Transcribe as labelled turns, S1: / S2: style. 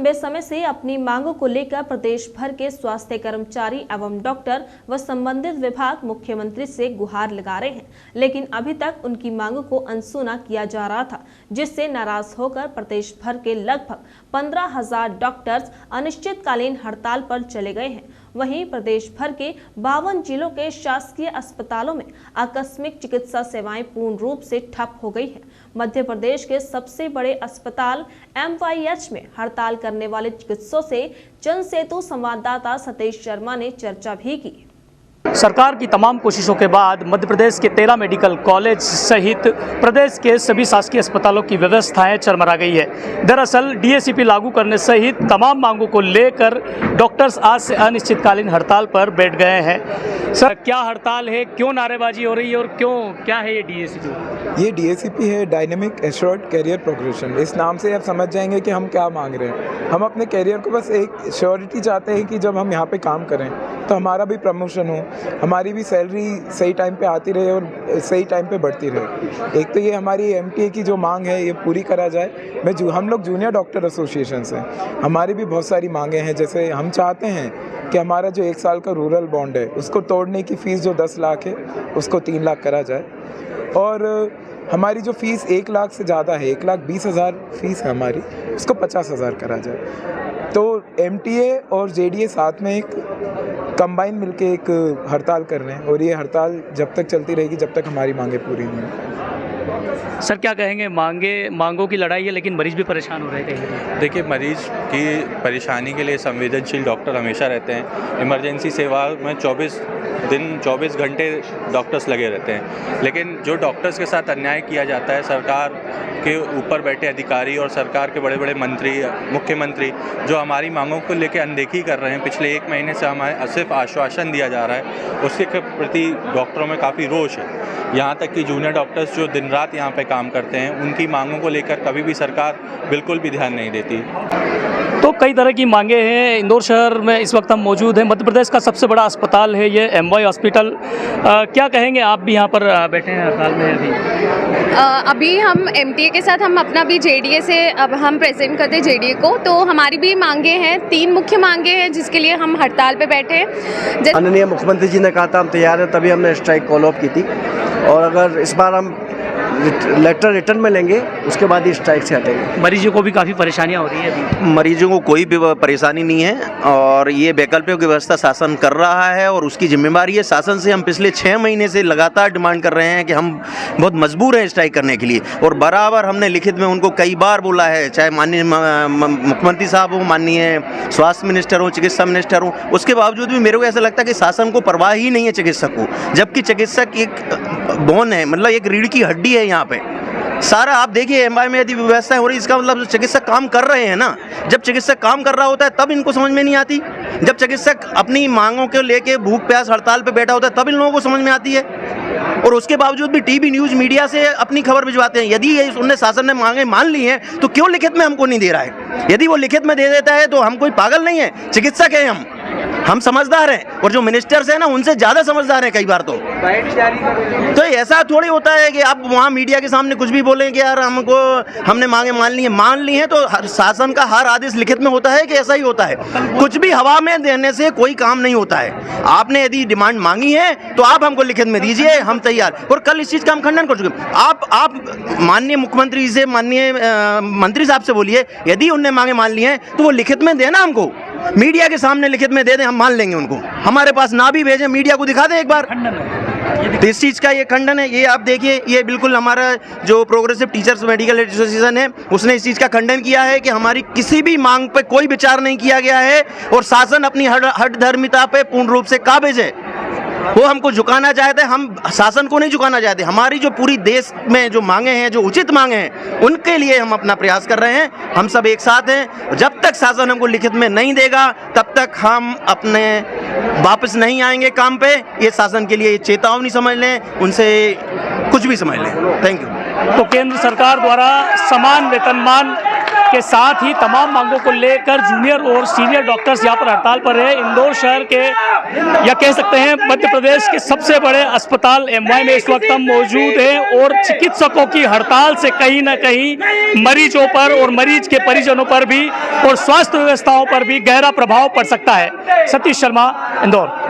S1: लंबे समय से अपनी मांगों को लेकर प्रदेश भर के स्वास्थ्य कर्मचारी एवं डॉक्टर व संबंधित विभाग मुख्यमंत्री से गुहार लगा रहे हैं, लेकिन अभी तक उनकी मांगों को अनसुना किया जा रहा था, जिससे नाराज होकर प्रदेश भर के लगभग 15,000 डॉक्टर्स अनिश्चितकालीन हड़ताल पर चले गए हैं। वहीं प्रदेश भर के 52 जिलों के शासकीय अस्पतालों में आकस्मिक चिकित्सा सेवाएं पूर्ण रूप से ठप हो गई है। मध्य प्रदेश के सबसे बड़े अस्पताल MYH में हड़ताल करने वाले चिकित्सकों से जनसेतु संवाददाता सतीश शर्मा ने चर्चा भी की।
S2: सरकार की तमाम कोशिशों के बाद मध्य प्रदेश के 13 मेडिकल कॉलेज सहित प्रदेश के सभी शासकीय अस्पतालों की व्यवस्थाएं चरमरा गई है। दरअसल DACP लागू करने सहित तमाम मांगों को लेकर डॉक्टर्स आज से अनिश्चितकालीन हड़ताल पर बैठ गए हैं। सर, क्या हड़ताल है, क्यों नारेबाजी हो रही है और क्या है ये DACP?
S3: ये DACP है डायनेमिक एश्योर्ड कैरियर प्रोग्रेशन। इस नाम से आप समझ जाएंगे कि हम क्या मांग रहे हैं। हम अपने कैरियर को बस एक श्योरिटी चाहते हैं कि जब हम यहाँ पे काम करें तो हमारा भी प्रमोशन हो, हमारी भी सैलरी सही टाइम पे आती रहे और सही टाइम पे बढ़ती रहे। एक तो ये हमारी MTA की जो मांग है ये पूरी करा जाए। हम लोग जूनियर डॉक्टर एसोसिएशन से हमारी भी बहुत सारी मांगें हैं। जैसे हम चाहते हैं कि हमारा जो 1 साल का रूरल बॉन्ड है उसको तोड़ने की फ़ीस जो 10 लाख है उसको 3 लाख करा जाए, और हमारी जो फ़ीस 1 लाख से ज़्यादा है, 1,20,000 फ़ीस है हमारी, उसको 50,000 करा जाए। तो MTA और JDA साथ में एक कंबाइन मिलके एक हड़ताल कर रहे हैं, और ये हड़ताल जब तक चलती रहेगी जब तक हमारी मांगें पूरी नहीं होंगी।
S2: सर, क्या कहेंगे? मांगों की लड़ाई है लेकिन मरीज भी परेशान हो रहे थे।
S4: देखिए, मरीज की परेशानी के लिए संवेदनशील डॉक्टर हमेशा रहते हैं। इमरजेंसी सेवा में 24 घंटे डॉक्टर्स लगे रहते हैं, लेकिन जो डॉक्टर्स के साथ अन्याय किया जाता है, सरकार के ऊपर बैठे अधिकारी और सरकार के बड़े बड़े मंत्री, मुख्यमंत्री जो हमारी मांगों को लेकर अनदेखी कर रहे हैं। पिछले 1 महीने से हमें सिर्फ आश्वासन दिया जा रहा है, उसके प्रति डॉक्टरों में काफ़ी रोष है। यहाँ तक कि जूनियर डॉक्टर्स जो दिन रात यहाँ पे काम करते हैं, उनकी मांगों को लेकर कभी भी सरकार बिल्कुल भी ध्यान नहीं देती।
S2: तो कई तरह की मांगे हैं। इंदौर शहर में इस वक्त हम मौजूद हैं। मध्य प्रदेश का सबसे बड़ा अस्पताल है ये MY हॉस्पिटल। क्या कहेंगे? आप भी यहाँ पर बैठे हैं हड़ताल में
S5: अभी हम MTA के साथ हम अपना भी JDA से अब हम प्रेजेंट करते हैं JDA को। तो हमारी भी मांगे हैं, 3 मुख्य मांगे हैं जिसके लिए हम हड़ताल पे बैठे हैं।
S6: माननीय मुख्यमंत्री जी ने कहा था हम तैयार हैं, तभी हमने स्ट्राइक कॉल ऑफ की थी, और अगर इस बार हम लेटर रिटर्न में लेंगे उसके बाद ही स्ट्राइक से हटेंगे।
S2: मरीजों को भी काफ़ी परेशानियां हो रही है अभी।
S7: मरीजों को कोई भी परेशानी नहीं है, और ये वैकल्पिक व्यवस्था शासन कर रहा है और उसकी जिम्मेदारी है। शासन से हम पिछले 6 महीने से लगातार डिमांड कर रहे हैं कि हम बहुत मजबूर हैं स्ट्राइक करने के लिए, और बराबर हमने लिखित में उनको कई बार बोला है, चाहे माननीय मुख्यमंत्री साहब हो, माननीय स्वास्थ्य मिनिस्टर हो, चिकित्सा मिनिस्टर हो, उसके बावजूद भी मेरे को ऐसा लगता है कि शासन को परवाह ही नहीं है चिकित्सक को, जबकि चिकित्सक एक बोन है, मतलब एक रीढ़ की हड्डी है। यहाँ पे सारा आप देखिए MY में यदि व्यवस्था हो रही, इसका मतलब चिकित्सक काम कर रहे हैं ना। जब चिकित्सक काम कर रहा होता है तब इनको समझ में नहीं आती, जब चिकित्सक अपनी मांगों को लेके भूख प्यास हड़ताल पे बैठा होता है तब इन लोगों को समझ में आती है, और उसके बावजूद भी TV न्यूज़ मीडिया से अपनी खबर भिजवाते हैं। यदि उनने शासन ने मांगे मान ली हैं तो क्यों लिखित में हमको नहीं दे रहा है? यदि वो लिखित में दे देता है तो हम कोई पागल नहीं है, चिकित्सक हैं हम समझदार हैं, और जो मिनिस्टर्स हैं ना उनसे ज़्यादा समझदार हैं कई बार। तो ऐसा थोड़ी होता है कि आप वहाँ मीडिया के सामने कुछ भी बोलें कि यार हमने मांगे मान ली हैं, तो शासन का हर आदेश लिखित में होता है कि ऐसा ही होता है? कुछ भी हवा में देने से कोई काम नहीं होता है। आपने यदि डिमांड मांगी है तो आप हमको लिखित में दीजिए, हम तैयार। और कल इस चीज़ का हम खंडन कर चुके हैं। आप माननीय मुख्यमंत्री से, माननीय मंत्री साहब से बोलिए, यदि उनने मांगे मान ली हैं तो वो लिखित में देना, हमको मीडिया के सामने लिखित में दे दें, हम मान लेंगे उनको। हमारे पास ना भी भेजें, मीडिया को दिखा दें एक बार। तो इस चीज़ का ये खंडन है। ये आप देखिए, ये बिल्कुल हमारा जो प्रोग्रेसिव टीचर्स मेडिकल एसोसिएशन है उसने इस चीज़ का खंडन किया है कि हमारी किसी भी मांग पे कोई विचार नहीं किया गया है, और शासन अपनी हठधर्मिता पे पूर्ण रूप से काबिज है। वो हमको झुकाना चाहते हैं, हम शासन को नहीं झुकाना चाहते। हमारी जो पूरी देश में जो मांगे हैं, जो उचित मांगे हैं, उनके लिए हम अपना प्रयास कर रहे हैं। हम सब एक साथ हैं। जब तक शासन हमको लिखित में नहीं देगा तब तक हम अपने वापस नहीं आएंगे काम पे। ये शासन के लिए चेतावनी समझ लें, उनसे कुछ भी समझ लें। Thank you.
S2: तो केंद्र सरकार द्वारा समान वेतनमान के साथ ही तमाम मांगों को लेकर जूनियर और सीनियर डॉक्टर्स यहाँ पर हड़ताल पर है। इंदौर शहर के या कह सकते हैं मध्य प्रदेश के सबसे बड़े अस्पताल एमवाई में इस वक्त हम मौजूद हैं और चिकित्सकों की हड़ताल से कहीं ना कहीं मरीजों पर और मरीज के परिजनों पर भी और स्वास्थ्य व्यवस्थाओं पर भी गहरा प्रभाव पड़ सकता है। सतीश शर्मा, इंदौर।